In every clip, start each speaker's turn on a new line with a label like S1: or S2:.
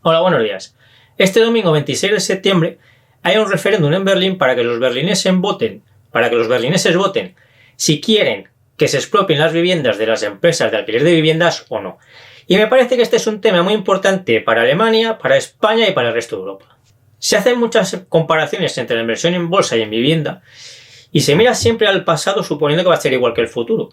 S1: Hola, buenos días. Este domingo 26 de septiembre hay un referéndum en Berlín para que los berlineses voten si quieren que se expropien las viviendas de las empresas de alquiler de viviendas o no. Y me parece que este es un tema muy importante para Alemania, para España y para el resto de Europa. Se hacen muchas comparaciones entre la inversión en bolsa y en vivienda y se mira siempre al pasado suponiendo que va a ser igual que el futuro.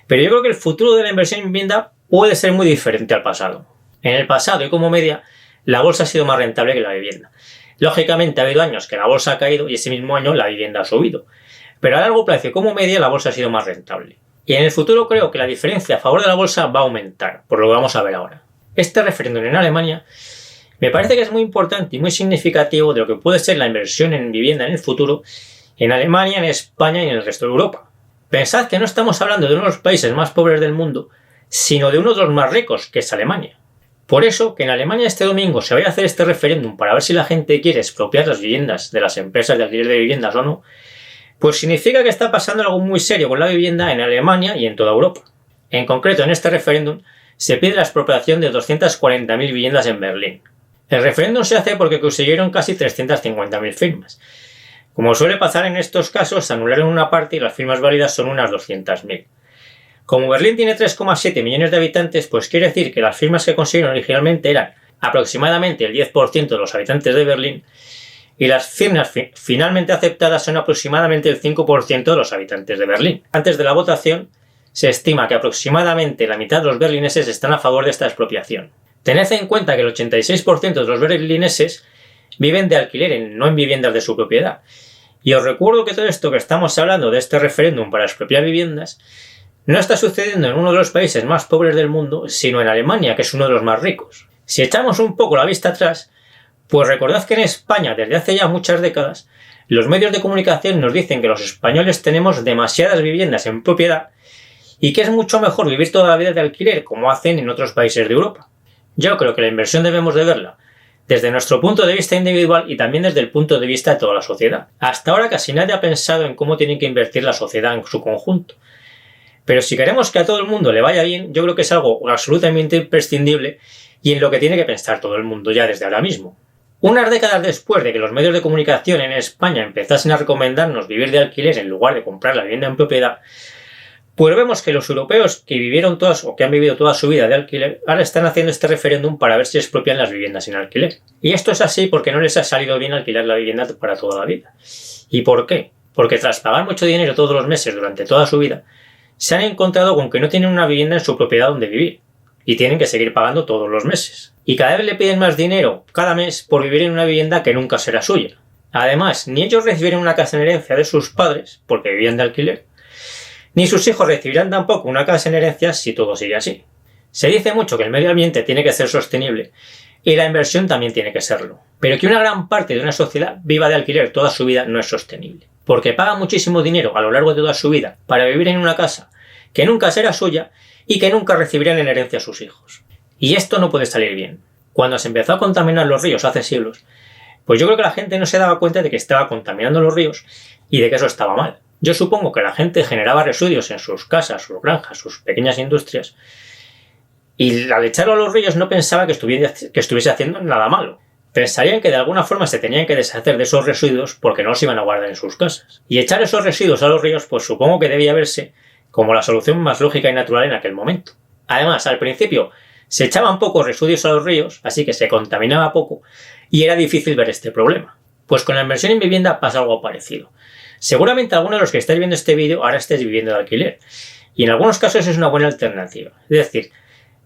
S1: Pero yo creo que el futuro de la inversión en vivienda puede ser muy diferente al pasado. En el pasado y como media, la bolsa ha sido más rentable que la vivienda. Lógicamente ha habido años que la bolsa ha caído y ese mismo año la vivienda ha subido. Pero a largo plazo y como media la bolsa ha sido más rentable. Y en el futuro creo que la diferencia a favor de la bolsa va a aumentar, por lo que vamos a ver ahora. Este referéndum en Alemania me parece que es muy importante y muy significativo de lo que puede ser la inversión en vivienda en el futuro en Alemania, en España y en el resto de Europa. Pensad que no estamos hablando de uno de los países más pobres del mundo, sino de uno de los más ricos, que es Alemania. Por eso, que en Alemania este domingo se vaya a hacer este referéndum para ver si la gente quiere expropiar las viviendas de las empresas de alquiler de viviendas o no, pues significa que está pasando algo muy serio con la vivienda en Alemania y en toda Europa. En concreto, en este referéndum se pide la expropiación de 240.000 viviendas en Berlín. El referéndum se hace porque consiguieron casi 350.000 firmas. Como suele pasar en estos casos, se anularon una parte y las firmas válidas son unas 200.000. Como Berlín tiene 3,7 millones de habitantes, pues quiere decir que las firmas que consiguieron originalmente eran aproximadamente el 10% de los habitantes de Berlín y las firmas finalmente aceptadas son aproximadamente el 5% de los habitantes de Berlín. Antes de la votación, se estima que aproximadamente la mitad de los berlineses están a favor de esta expropiación. Tened en cuenta que el 86% de los berlineses viven de alquiler, no en viviendas de su propiedad. Y os recuerdo que todo esto que estamos hablando de este referéndum para expropiar viviendas no está sucediendo en uno de los países más pobres del mundo, sino en Alemania, que es uno de los más ricos. Si echamos un poco la vista atrás, pues recordad que en España, desde hace ya muchas décadas, los medios de comunicación nos dicen que los españoles tenemos demasiadas viviendas en propiedad y que es mucho mejor vivir toda la vida de alquiler, como hacen en otros países de Europa. Yo creo que la inversión debemos de verla desde nuestro punto de vista individual y también desde el punto de vista de toda la sociedad. Hasta ahora casi nadie ha pensado en cómo tiene que invertir la sociedad en su conjunto. Pero si queremos que a todo el mundo le vaya bien, yo creo que es algo absolutamente imprescindible y en lo que tiene que pensar todo el mundo ya desde ahora mismo. Unas décadas después de que los medios de comunicación en España empezasen a recomendarnos vivir de alquiler en lugar de comprar la vivienda en propiedad, pues vemos que los europeos que vivieron todas o que han vivido toda su vida de alquiler ahora están haciendo este referéndum para ver si expropian las viviendas en alquiler. Y esto es así porque no les ha salido bien alquilar la vivienda para toda la vida. ¿Y por qué? Porque tras pagar mucho dinero todos los meses durante toda su vida, se han encontrado con que no tienen una vivienda en su propiedad donde vivir y tienen que seguir pagando todos los meses. Y cada vez le piden más dinero cada mes por vivir en una vivienda que nunca será suya. Además, ni ellos recibirán una casa en herencia de sus padres porque vivían de alquiler, ni sus hijos recibirán tampoco una casa en herencia si todo sigue así. Se dice mucho que el medio ambiente tiene que ser sostenible y la inversión también tiene que serlo. Pero que una gran parte de una sociedad viva de alquiler toda su vida no es sostenible. Porque paga muchísimo dinero a lo largo de toda su vida para vivir en una casa que nunca será suya y que nunca recibirán en herencia a sus hijos. Y esto no puede salir bien. Cuando se empezó a contaminar los ríos hace siglos, pues yo creo que la gente no se daba cuenta de que estaba contaminando los ríos y de que eso estaba mal. Yo supongo que la gente generaba residuos en sus casas, sus granjas, sus pequeñas industrias y al echarlo a los ríos no pensaba que estuviese haciendo nada malo. Pensarían que de alguna forma se tenían que deshacer de esos residuos porque no los iban a guardar en sus casas. Y echar esos residuos a los ríos pues supongo que debía verse como la solución más lógica y natural en aquel momento. Además, al principio se echaban pocos residuos a los ríos, así que se contaminaba poco y era difícil ver este problema. Pues con la inversión en vivienda pasa algo parecido. Seguramente algunos de los que estáis viendo este vídeo ahora estáis viviendo de alquiler y en algunos casos es una buena alternativa. Es decir,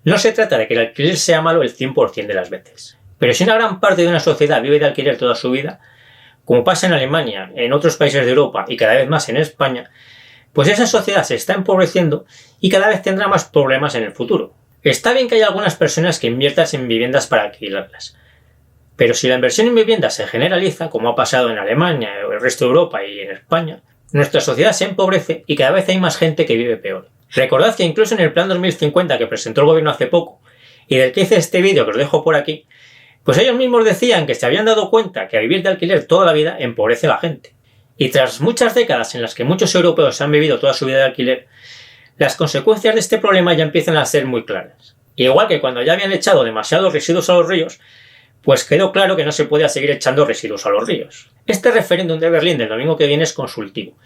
S1: no se trata de que el alquiler sea malo el 100% de las veces. Pero si una gran parte de una sociedad vive de alquiler toda su vida, como pasa en Alemania, en otros países de Europa y cada vez más en España, pues esa sociedad se está empobreciendo y cada vez tendrá más problemas en el futuro. Está bien que haya algunas personas que inviertan en viviendas para alquilarlas, pero si la inversión en viviendas se generaliza, como ha pasado en Alemania o el resto de Europa y en España, nuestra sociedad se empobrece y cada vez hay más gente que vive peor. Recordad que incluso en el Plan 2050 que presentó el gobierno hace poco y del que hice este vídeo que os dejo por aquí, pues ellos mismos decían que se habían dado cuenta que a vivir de alquiler toda la vida empobrece a la gente. Y tras muchas décadas en las que muchos europeos han vivido toda su vida de alquiler, las consecuencias de este problema ya empiezan a ser muy claras. Igual que cuando ya habían echado demasiados residuos a los ríos, pues quedó claro que no se podía seguir echando residuos a los ríos. Este referéndum de Berlín del domingo que viene es consultivo,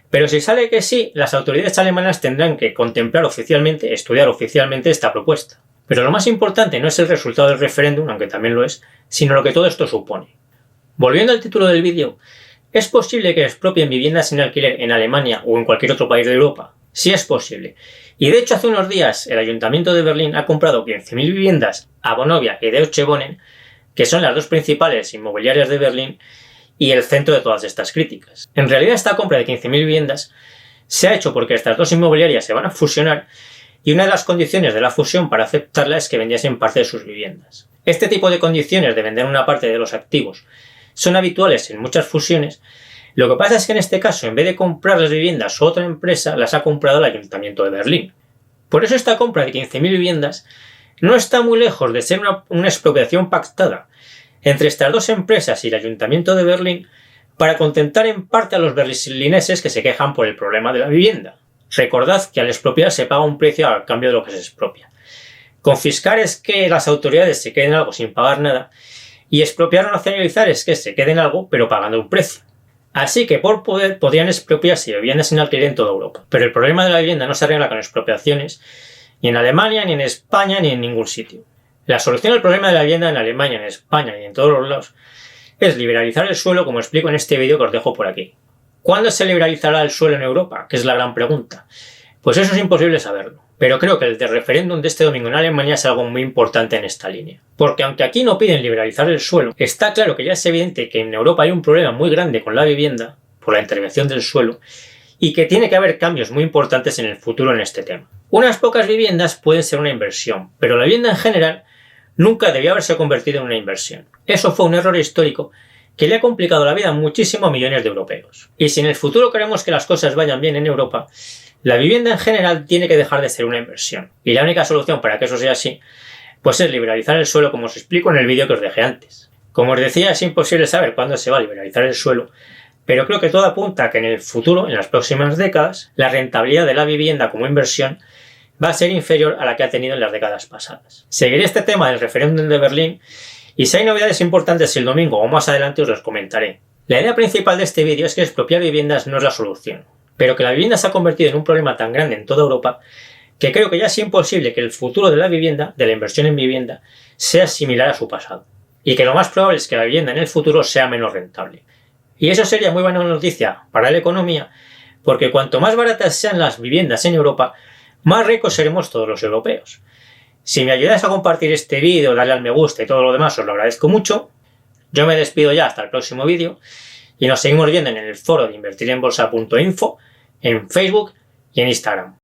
S1: pero si sale que sí, las autoridades alemanas tendrán que contemplar oficialmente, estudiar oficialmente esta propuesta. Pero lo más importante no es el resultado del referéndum, aunque también lo es, sino lo que todo esto supone. Volviendo al título del vídeo, ¿es posible que expropien viviendas en alquiler en Alemania o en cualquier otro país de Europa? Sí es posible. Y de hecho hace unos días el Ayuntamiento de Berlín ha comprado 15.000 viviendas a Vonovia y Deutsche Wohnen, que son las dos principales inmobiliarias de Berlín y el centro de todas estas críticas. En realidad esta compra de 15.000 viviendas se ha hecho porque estas dos inmobiliarias se van a fusionar y una de las condiciones de la fusión para aceptarla es que vendiesen parte de sus viviendas. Este tipo de condiciones de vender una parte de los activos son habituales en muchas fusiones. Lo que pasa es que en este caso, en vez de comprar las viviendas otra empresa, las ha comprado el Ayuntamiento de Berlín. Por eso esta compra de 15.000 viviendas no está muy lejos de ser una expropiación pactada entre estas dos empresas y el Ayuntamiento de Berlín para contentar en parte a los berlineses que se quejan por el problema de la vivienda. Recordad que al expropiar se paga un precio al cambio de lo que se expropia. Confiscar es que las autoridades se queden algo sin pagar nada, y expropiar o nacionalizar es que se queden algo pero pagando un precio. Así que por poder podrían expropiarse viviendas en alquiler en toda Europa. Pero el problema de la vivienda no se arregla con expropiaciones ni en Alemania, ni en España, ni en ningún sitio. La solución al problema de la vivienda en Alemania, en España y en todos los lados es liberalizar el suelo, como explico en este vídeo que os dejo por aquí. ¿Cuándo se liberalizará el suelo en Europa? Que es la gran pregunta. Pues eso es imposible saberlo. Pero creo que el referéndum de este domingo en Alemania es algo muy importante en esta línea. Porque aunque aquí no piden liberalizar el suelo, está claro que ya es evidente que en Europa hay un problema muy grande con la vivienda, por la intervención del suelo, y que tiene que haber cambios muy importantes en el futuro en este tema. Unas pocas viviendas pueden ser una inversión, pero la vivienda en general nunca debió haberse convertido en una inversión. Eso fue un error histórico que le ha complicado la vida muchísimo a millones de europeos. Y si en el futuro queremos que las cosas vayan bien en Europa, la vivienda en general tiene que dejar de ser una inversión. Y la única solución para que eso sea así, pues es liberalizar el suelo, como os explico en el vídeo que os dejé antes. Como os decía, es imposible saber cuándo se va a liberalizar el suelo, pero creo que todo apunta a que en el futuro, en las próximas décadas, la rentabilidad de la vivienda como inversión va a ser inferior a la que ha tenido en las décadas pasadas. Seguiré este tema del referéndum de Berlín y si hay novedades importantes el domingo o más adelante os los comentaré. La idea principal de este vídeo es que expropiar viviendas no es la solución, pero que la vivienda se ha convertido en un problema tan grande en toda Europa que creo que ya es imposible que el futuro de la vivienda, de la inversión en vivienda, sea similar a su pasado. Y que lo más probable es que la vivienda en el futuro sea menos rentable. Y eso sería muy buena noticia para la economía, porque cuanto más baratas sean las viviendas en Europa, más ricos seremos todos los europeos. Si me ayudáis a compartir este vídeo, darle al me gusta y todo lo demás, os lo agradezco mucho. Yo me despido ya hasta el próximo vídeo y nos seguimos viendo en el foro de invertirenbolsa.info, en Facebook y en Instagram.